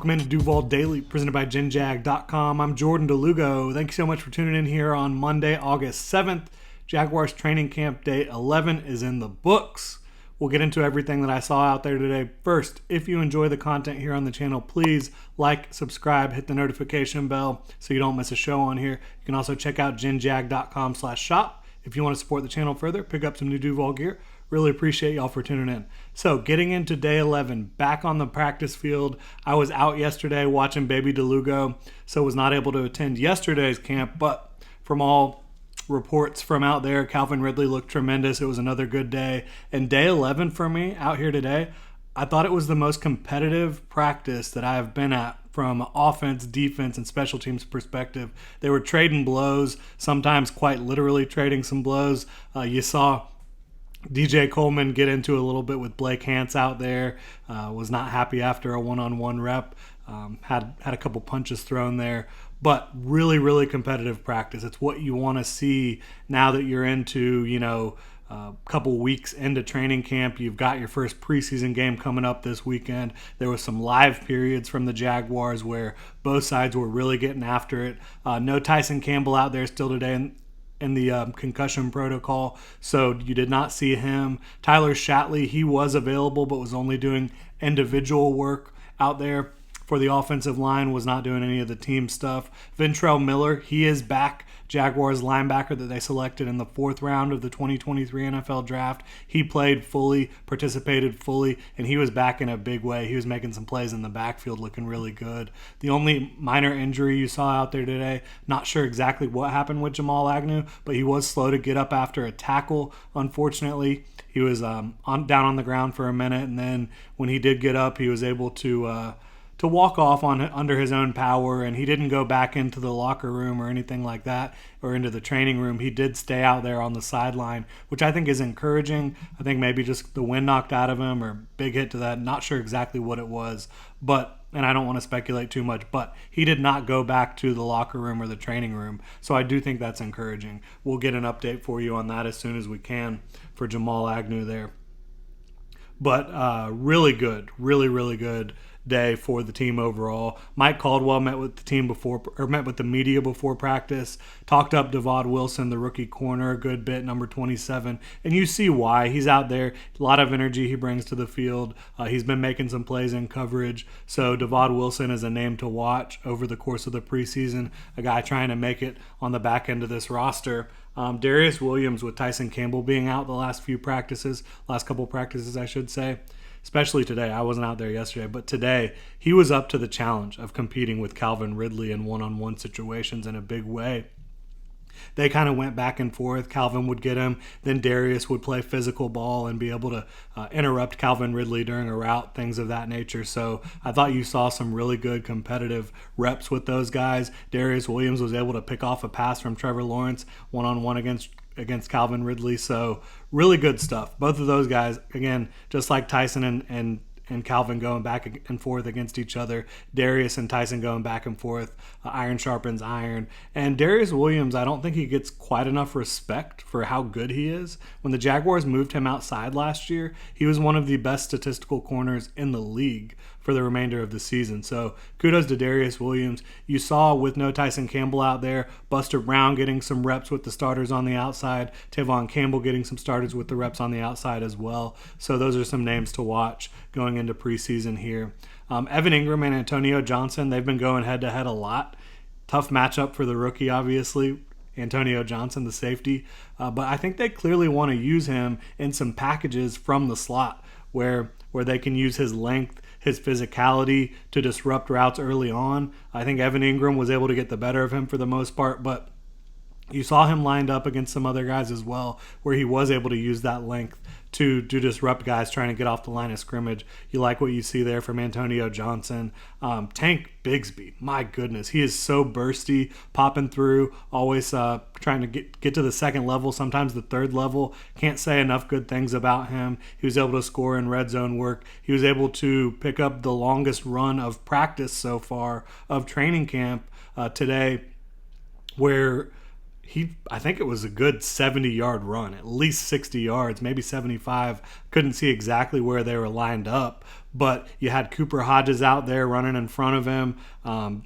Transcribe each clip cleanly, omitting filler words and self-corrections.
Welcome into Duval Daily, presented by GenJag.com. I'm Jordan Lugo. Thank you so much for tuning in here on Monday, August 7th. Jaguars training camp day 11 is in the books. We'll get into everything that I saw out there today. First, if you enjoy the content here on the channel, please like, subscribe, hit the notification bell so you don't miss a show on here. You can also check out GenJag.com/shop. If you want to support the channel further, pick up some new Duval gear. Really appreciate y'all for tuning in. So getting into day 11, back on the practice field. I was out yesterday watching baby Lugo, so was not able to attend yesterday's camp, but from all reports from out there, Calvin Ridley looked tremendous. It was another good day. And day 11 for me out here today, I thought it was the most competitive practice that I have been at from offense, defense, and special teams perspective. They were trading blows, sometimes quite literally trading some blows. You saw DJ Coleman get into a little bit with Blake Hance out there. Was not happy after a one-on-one rep. Had a couple punches thrown there. But really, really competitive practice. It's what you want to see now that you're into, a couple weeks into training camp. You've got your first preseason game coming up this weekend. There was some live periods from the Jaguars where both sides were really getting after it. No Tyson Campbell out there still today in the concussion protocol, so you did not see him. Tyler Shatley, he was available but was only doing individual work out there for the offensive line, was not doing any of the team stuff. Ventrell Miller, he is back. Jaguars linebacker that they selected in the 4th round of the 2023 NFL draft. He played fully, participated fully, and he was back in a big way. He was making some plays in the backfield, looking really good. The only minor injury you saw out there today, not sure exactly what happened with Jamal Agnew, but he was slow to get up after a tackle, unfortunately. He was down on the ground for a minute, and then when he did get up, he was able to walk off under his own power, and he didn't go back into the locker room or anything like that, or into the training room. He did stay out there on the sideline, which I think is encouraging. I think maybe just the wind knocked out of him, or big hit to that. Not sure exactly what it was, and I don't want to speculate too much, but he did not go back to the locker room or the training room, so I do think that's encouraging. We'll get an update for you on that as soon as we can for Jamal Agnew there. But really good, really, really good day for the team overall. Mike Caldwell met with the media before practice, talked up Devod Wilson, the rookie corner, a good bit, number 27, and you see why. He's out there, a lot of energy he brings to the field. He's been making some plays in coverage, so Devod Wilson is a name to watch over the course of the preseason, a guy trying to make it on the back end of this roster. Darius Williams, with Tyson Campbell being out the last couple practices, I should say, especially today. I wasn't out there yesterday, but today he was up to the challenge of competing with Calvin Ridley in one-on-one situations in a big way. They kind of went back and forth. Calvin would get him, then Darius would play physical ball and be able to interrupt Calvin Ridley during a route, things of that nature. So I thought you saw some really good competitive reps with those guys. Darius Williams was able to pick off a pass from Trevor Lawrence one-on-one against Calvin Ridley. So really good stuff. Both of those guys, again, just like Tyson and Calvin going back and forth against each other. Darius and Tyson going back and forth. Iron sharpens iron. And Darius Williams, I don't think he gets quite enough respect for how good he is. When the Jaguars moved him outside last year, he was one of the best statistical corners in the league for the remainder of the season. So kudos to Darius Williams. You saw with no Tyson Campbell out there, Buster Brown getting some reps with the starters on the outside, Tavon Campbell getting some starters with the reps on the outside as well. So those are some names to watch going into preseason here. Evan Ingram and Antonio Johnson, they've been going head-to-head a lot. Tough matchup for the rookie, obviously, Antonio Johnson, the safety. But I think they clearly want to use him in some packages from the slot where they can use his length, his physicality to disrupt routes early on. I think Evan Ingram was able to get the better of him for the most part, but you saw him lined up against some other guys as well where he was able to use that length to disrupt guys trying to get off the line of scrimmage. You like what you see there from Antonio Johnson. Tank Bigsby, my goodness, he is so bursty, popping through, always trying to get to the second level, sometimes the third level. Can't say enough good things about him. He was able to score in red zone work. He was able to pick up the longest run of practice so far of training camp today, where I think it was a good 70-yard run, at least 60 yards, maybe 75. Couldn't see exactly where they were lined up, but you had Cooper Hodges out there running in front of him,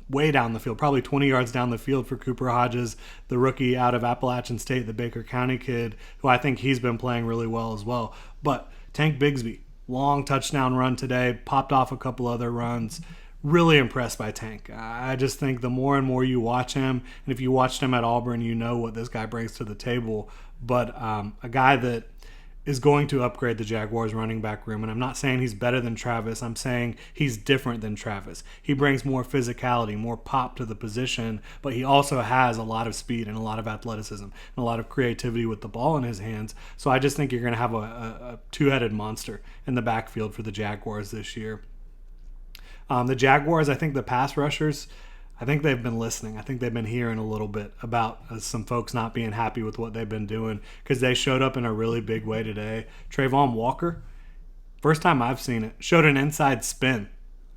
way down the field, probably 20 yards down the field for Cooper Hodges, the rookie out of Appalachian State, the Baker County kid, who I think he's been playing really well as well. But Tank Bigsby, long touchdown run today, popped off a couple other runs. Really impressed by Tank. I just think the more and more you watch him, and if you watched him at Auburn, you know what this guy brings to the table. But a guy that is going to upgrade the Jaguars running back room. And I'm not saying he's better than Travis. I'm saying he's different than Travis. He brings more physicality, more pop to the position, but he also has a lot of speed and a lot of athleticism and a lot of creativity with the ball in his hands. So I just think you're going to have a two-headed monster in the backfield for the Jaguars this year. The Jaguars, I think the pass rushers, I think they've been listening. I think they've been hearing a little bit about some folks not being happy with what they've been doing because they showed up in a really big way today. Trayvon Walker, first time I've seen it, showed an inside spin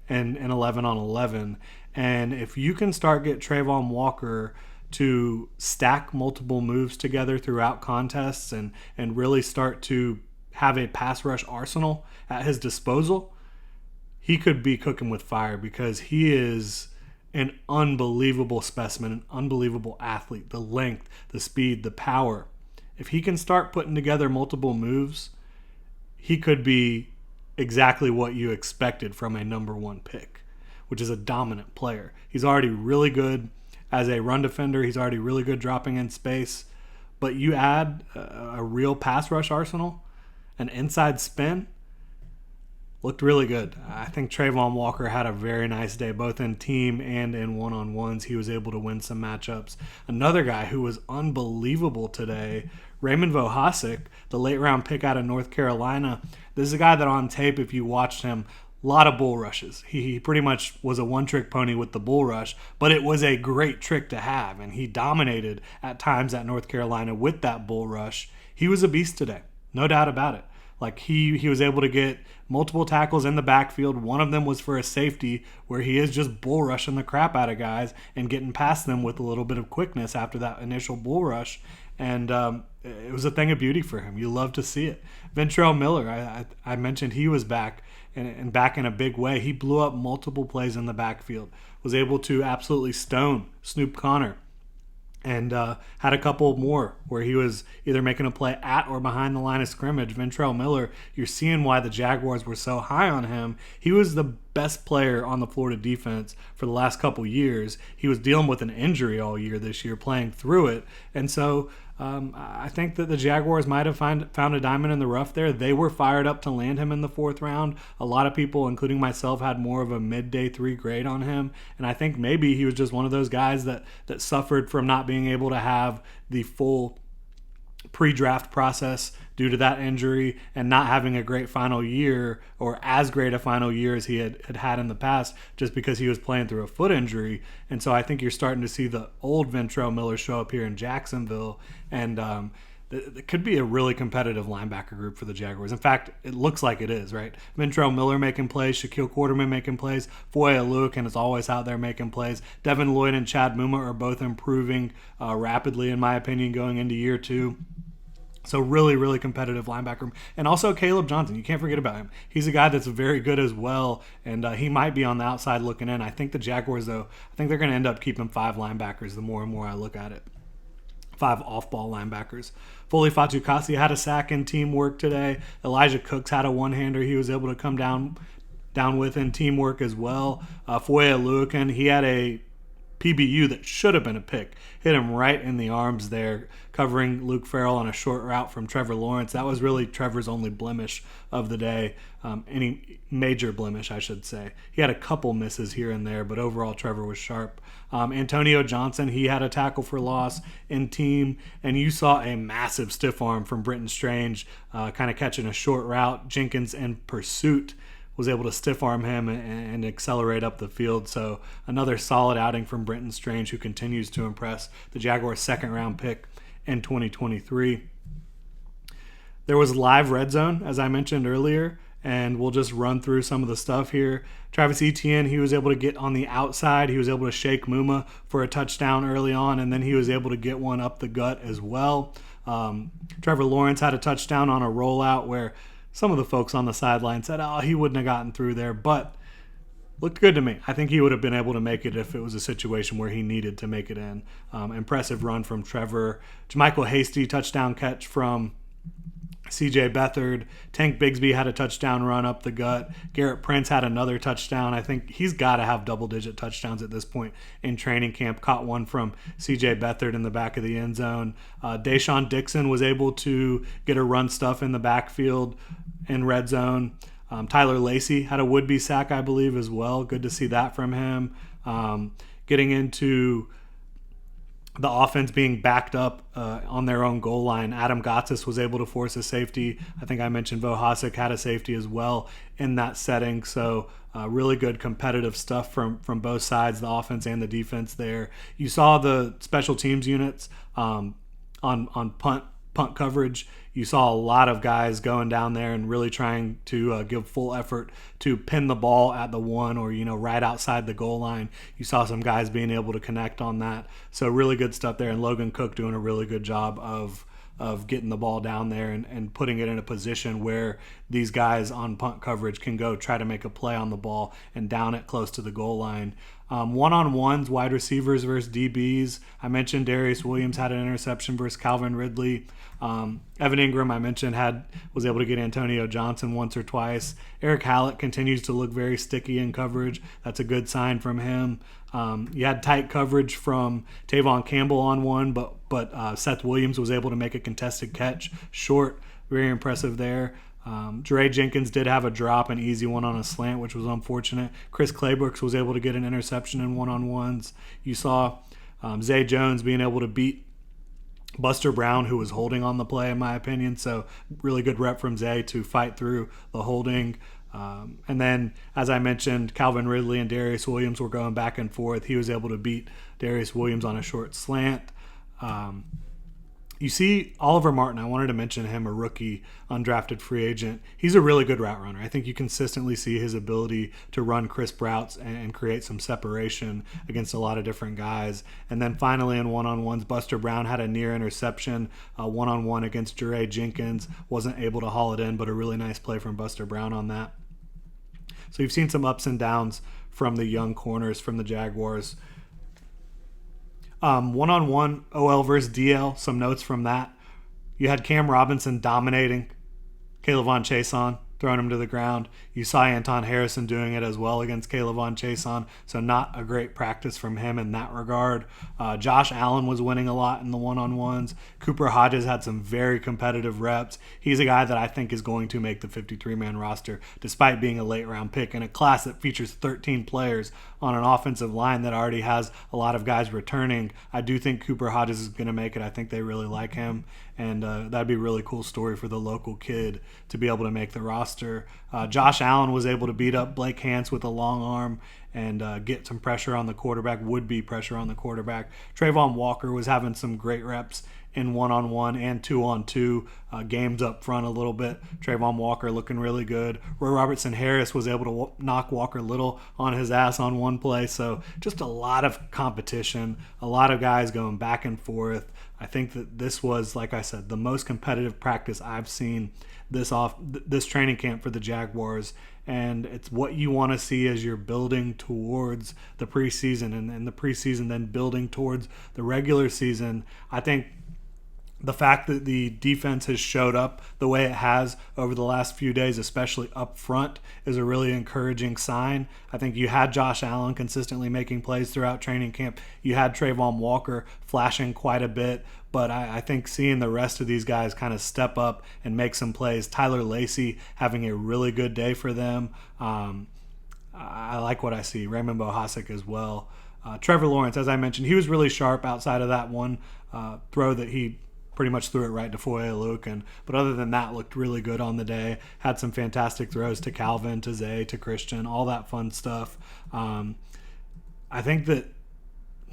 in 11-on-11. And if you can start get Trayvon Walker to stack multiple moves together throughout contests and really start to have a pass rush arsenal at his disposal, he could be cooking with fire because he is an unbelievable specimen, an unbelievable athlete. The length, the speed, the power. If he can start putting together multiple moves, he could be exactly what you expected from a number one pick, which is a dominant player. He's already really good as a run defender. He's already really good dropping in space. But you add a real pass rush arsenal, an inside spin, looked really good. I think Trayvon Walker had a very nice day, both in team and in one-on-ones. He was able to win some matchups. Another guy who was unbelievable today, Raymond Vohasek, the late-round pick out of North Carolina. This is a guy that on tape, if you watched him, a lot of bull rushes. He pretty much was a one-trick pony with the bull rush, but it was a great trick to have, and he dominated at times at North Carolina with that bull rush. He was a beast today, no doubt about it. Like he was able to get multiple tackles in the backfield. One of them was for a safety where he is just bull rushing the crap out of guys and getting past them with a little bit of quickness after that initial bull rush. And it was a thing of beauty for him. You love to see it. Ventrell Miller, I mentioned he was back and back in a big way. He blew up multiple plays in the backfield, was able to absolutely stone Snoop Connor. And had a couple more where he was either making a play at or behind the line of scrimmage. Ventrell Miller, you're seeing why the Jaguars were so high on him. He was the best player on the Florida defense for the last couple years. He was dealing with an injury all year this year, playing through it. And so I think that the Jaguars might have found a diamond in the rough there. They were fired up to land him in the fourth round. A lot of people, including myself, had more of a midday 3 grade on him. And I think maybe he was just one of those guys that suffered from not being able to have the full pre-draft process due to that injury and not having a great final year or as great a final year as he had in the past just because he was playing through a foot injury. And so I think you're starting to see the old Ventrell Miller show up here in Jacksonville, and it could be a really competitive linebacker group for the Jaguars. In fact, it looks like it is, right? Ventrell Miller making plays, Shaquille Quarterman making plays, Foye Oluokun is always out there making plays. Devin Lloyd and Chad Muma are both improving rapidly, in my opinion, going into year 2. So really, really competitive linebacker. And also Caleb Johnson. You can't forget about him. He's a guy that's very good as well, and he might be on the outside looking in. I think the Jaguars, though, I think they're going to end up keeping 5 linebackers the more and more I look at it. 5 off-ball linebackers. Foley Fatukasi had a sack in teamwork today. Elijah Cooks had a one-hander he was able to come down with in teamwork as well. Foye Oluokun, he had a PBU that should have been a pick. Hit him right in the arms there, covering Luke Farrell on a short route from Trevor Lawrence. That was really Trevor's only blemish of the day. Any major blemish, I should say. He had a couple misses here and there, but overall Trevor was sharp. Antonio Johnson, he had a tackle for loss in team, and you saw a massive stiff arm from Brenton Strange, kind of catching a short route. Jenkins in pursuit was able to stiff arm him and accelerate up the field. So another solid outing from Brenton Strange, who continues to impress, the Jaguars' second-round pick in 2023. There was live red zone, as I mentioned earlier, and we'll just run through some of the stuff here. Travis Etienne, he was able to get on the outside. He was able to shake Muma for a touchdown early on, and then he was able to get one up the gut as well. Trevor Lawrence had a touchdown on a rollout where some of the folks on the sideline said, oh, he wouldn't have gotten through there, but looked good to me. I think he would have been able to make it if it was a situation where he needed to make it in. Impressive run from Trevor. Jermichael Hasty, touchdown catch from C.J. Beathard. Tank Bigsby had a touchdown run up the gut. Garrett Prince had another touchdown. I think he's got to have double-digit touchdowns at this point in training camp. Caught one from C.J. Beathard in the back of the end zone. Deshaun Dixon was able to get a run stuff in the backfield in red zone. Tyler Lacey had a would-be sack, I believe, as well. Good to see that from him. Getting into the offense being backed up on their own goal line, Adam Gotsis was able to force a safety. I think I mentioned Vohasek had a safety as well in that setting. So really good competitive stuff from both sides, the offense and the defense there. You saw the special teams units on punt coverage. You saw a lot of guys going down there and really trying to give full effort to pin the ball at the one or, right outside the goal line. You saw some guys being able to connect on that. So really good stuff there. And Logan Cook doing a really good job of getting the ball down there and putting it in a position where these guys on punt coverage can go try to make a play on the ball and down it close to the goal line. One-on-ones, wide receivers versus DBs. I mentioned Darius Williams had an interception versus Calvin Ridley. Evan Ingram, I mentioned, was able to get Antonio Johnson once or twice. Eric Hallett continues to look very sticky in coverage. That's a good sign from him. You had tight coverage from Tavon Campbell on one, but Seth Williams was able to make a contested catch short. Very impressive there. Jere Jenkins did have a drop, an easy one on a slant, which was unfortunate. Chris Claybrooks was able to get an interception in one-on-ones. You saw Zay Jones being able to beat Buster Brown, who was holding on the play, in my opinion. So really good rep from Zay to fight through the holding. And then, as I mentioned, Calvin Ridley and Darius Williams were going back and forth. He was able to beat Darius Williams on a short slant. You see Oliver Martin, I wanted to mention him, a rookie, undrafted free agent. He's a really good route runner. I think you consistently see his ability to run crisp routes and create some separation against a lot of different guys. And then finally in one-on-ones, Buster Brown had a near interception, one-on-one against Jere Jenkins. Wasn't able to haul it in, but a really nice play from Buster Brown on that. So you've seen some ups and downs from the young corners from the Jaguars. One-on-one OL versus DL, some notes from that. You had Cam Robinson dominating Kaylavon Chason, throwing him to the ground. You saw Anton Harrison doing it as well against Kaylavon Chason, so not a great practice from him in that regard. Josh Allen was winning a lot in the one-on-ones. Cooper Hodges had some very competitive reps. He's a guy that I think is going to make the 53-man roster, despite being a late-round pick in a class that features 13 players on an offensive line that already has a lot of guys returning. I do think Cooper Hodges is going to make it. I think they really like him, and that'd be a really cool story for the local kid to be able to make the roster. Josh Allen was able to beat up Blake Hance with a long arm and get some pressure on the quarterback, would-be pressure on the quarterback. Trayvon Walker was having some great reps in one-on-one and two-on-two games up front a little bit. Trayvon Walker looking really good. Roy Robertson Harris was able to knock Walker Little on his ass on one play. So just a lot of competition, a lot of guys going back and forth. I think that this was, like I said, the most competitive practice I've seen this training camp for the Jaguars. And it's what you want to see as you're building towards the preseason and the preseason then building towards the regular season. I think the fact that the defense has showed up the way it has over the last few days, especially up front, is a really encouraging sign. I think you had Josh Allen consistently making plays throughout training camp. You had Trayvon Walker flashing quite a bit, but I think seeing the rest of these guys kind of step up and make some plays. Tyler Lacey having a really good day for them. I like what I see. Raymond Bohasek as well. Trevor Lawrence, as I mentioned, he was really sharp outside of that one throw that he pretty much threw it right to Foye Oluokun. But other than that, looked really good on the day. Had some fantastic throws to Calvin, to Zay, to Christian, all that fun stuff. I think that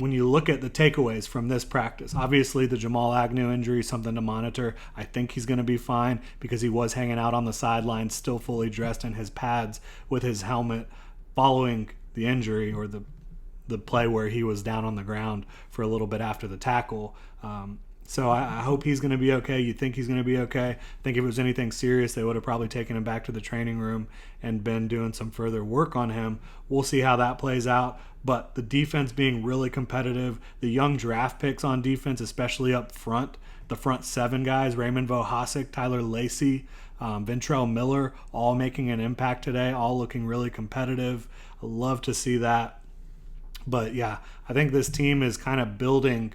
when you look at the takeaways from this practice, obviously the Jamal Agnew injury is something to monitor. I think he's going to be fine because he was hanging out on the sidelines, still fully dressed in his pads with his helmet following the injury, or the play where he was down on the ground for a little bit after the tackle. So I hope he's going to be okay. You think he's going to be okay? I think if it was anything serious, they would have probably taken him back to the training room and been doing some further work on him. We'll see how that plays out. But the defense being really competitive, the young draft picks on defense, especially up front, the front 7 guys, Raymond Vohasek, Tyler Lacey, Ventrell Miller, all making an impact today, all looking really competitive. I love to see that. But yeah, I think this team is kind of building,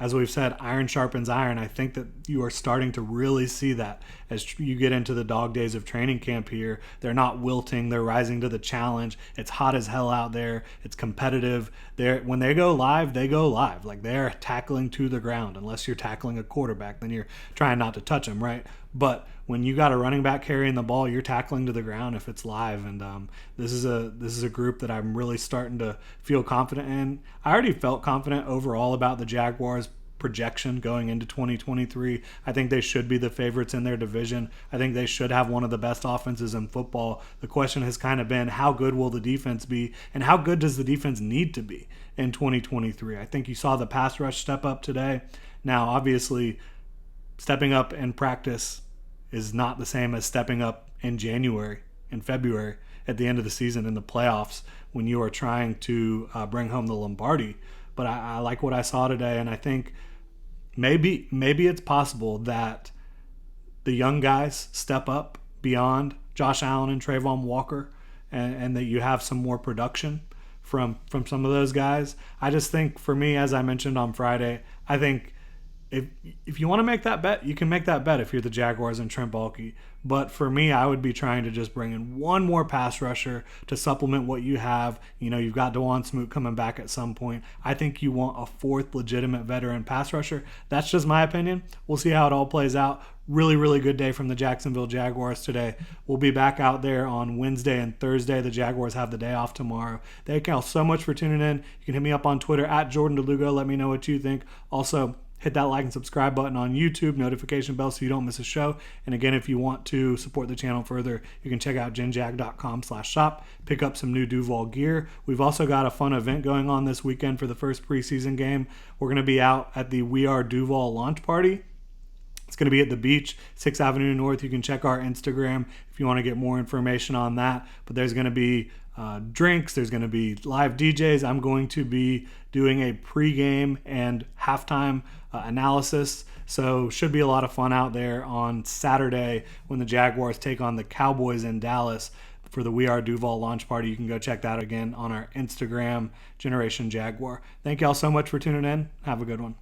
as we've said, iron sharpens iron. I think that you are starting to really see that as you get into the dog days of training camp here. They're not wilting. They're rising to the challenge. It's hot as hell out there. It's competitive. When they go live, they go live. Like, they're tackling to the ground. Unless you're tackling a quarterback, then you're trying not to touch them, right? But when you got a running back carrying the ball, you're tackling to the ground if it's live. And this is a group that I'm really starting to feel confident in. I already felt confident overall about the Jaguars projection going into 2023. I think they should be the favorites in their division. I think they should have one of the best offenses in football. The question has kind of been, how good will the defense be, and how good does the defense need to be in 2023? I think you saw the pass rush step up today. Now, obviously, stepping up in practice is not the same as stepping up in January, in February, at the end of the season in the playoffs when you are trying to bring home the Lombardi. But I like what I saw today, and I think maybe it's possible that the young guys step up beyond Josh Allen and Trayvon Walker, and that you have some more production from some of those guys. I just think, for me, as I mentioned on Friday, I think if you want to make that bet, you can make that bet if you're the Jaguars and Trent Baalke. But for me, I would be trying to just bring in one more pass rusher to supplement what you have. You know, you've got DeJuan Smoot coming back at some point. I think you want a 4th legitimate veteran pass rusher. That's just my opinion. We'll see how it all plays out. Really, really good day from the Jacksonville Jaguars today. We'll be back out there on Wednesday and Thursday. The Jaguars have the day off tomorrow. Thank you all so much for tuning in. You can hit me up on Twitter at Jordan DeLugo. Let me know what you think. Also, hit that like and subscribe button on YouTube, notification bell so you don't miss a show. And again, if you want to support the channel further, you can check out genjag.com/shop, pick up some new Duval gear. We've also got a fun event going on this weekend for the first preseason game. We're going to be out at the We Are Duval launch party. It's going to be at the beach, 6th Avenue North. You can check our Instagram if you want to get more information on that. But there's going to be drinks. There's going to be live DJs. I'm going to be doing a pregame and halftime analysis. So should be a lot of fun out there on Saturday when the Jaguars take on the Cowboys in Dallas for the We Are Duval launch party. You can go check that again on our Instagram, Generation Jaguar. Thank y'all so much for tuning in. Have a good one.